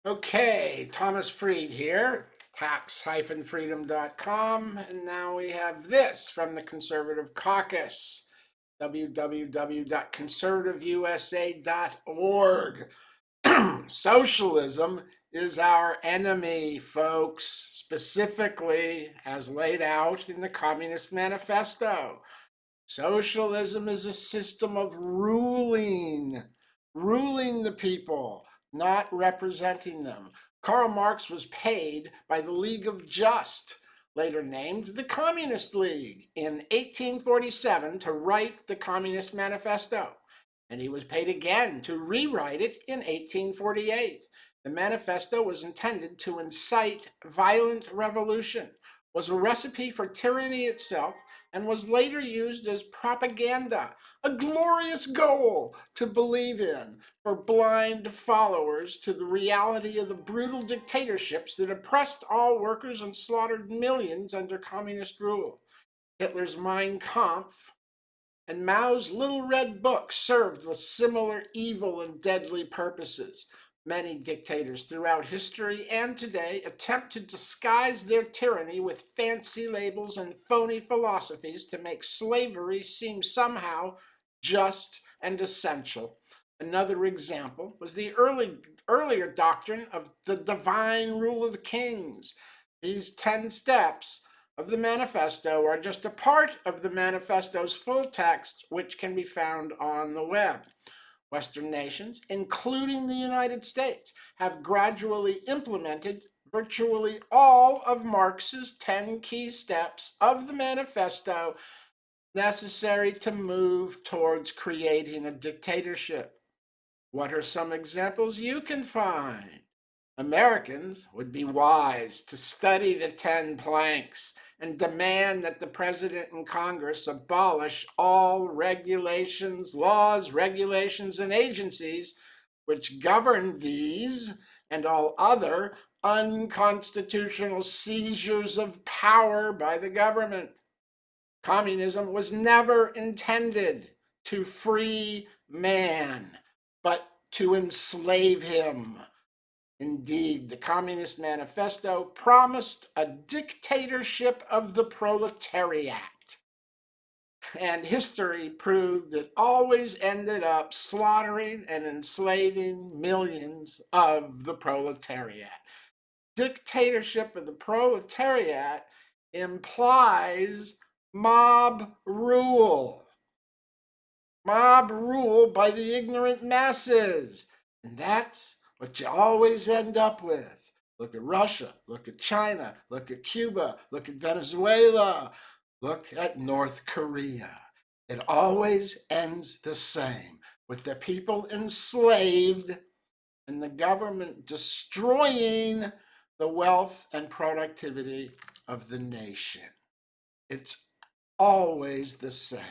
Okay, Thomas Fried here, tax-freedom.com, and now we have this from the Conservative Caucus, www.conservativeusa.org. Socialism is our enemy, folks, specifically as laid out in the Communist Manifesto. Socialism is a system of ruling the people, not representing them. Karl Marx was paid by the League of Just, later named the Communist League, in 1847 to write the Communist Manifesto. And he was paid again to rewrite it in 1848. The manifesto was intended to incite violent revolution, was a recipe for tyranny itself, and was later used as propaganda, a glorious goal to believe in for blind followers to the reality of the brutal dictatorships that oppressed all workers and slaughtered millions under communist rule. Hitler's Mein Kampf and Mao's Little Red Book served with similar evil and deadly purposes. Many dictators throughout history and today attempt to disguise their tyranny with fancy labels and phony philosophies to make slavery seem somehow just and essential. Another example was the earlier doctrine of the divine rule of kings. These 10 steps of the manifesto are just a part of the manifesto's full text, which can be found on the web. Western nations, including the United States, have gradually implemented virtually all of Marx's 10 key steps of the manifesto necessary to move towards creating a dictatorship. What are some examples you can find? Americans would be wise to study the 10 planks and demand that the President and Congress abolish all regulations, laws, regulations, and agencies which govern these and all other unconstitutional seizures of power by the government. Communism was never intended to free man, but to enslave him. Indeed, the Communist Manifesto promised a dictatorship of the proletariat. And history proved it always ended up slaughtering and enslaving millions of the proletariat. Dictatorship of the proletariat implies mob rule. Mob rule by the ignorant masses. And that's what you always end up with. Look at Russia, look at China, look at Cuba, look at Venezuela, look at North Korea. It always ends the same, with the people enslaved and the government destroying the wealth and productivity of the nation. It's always the same.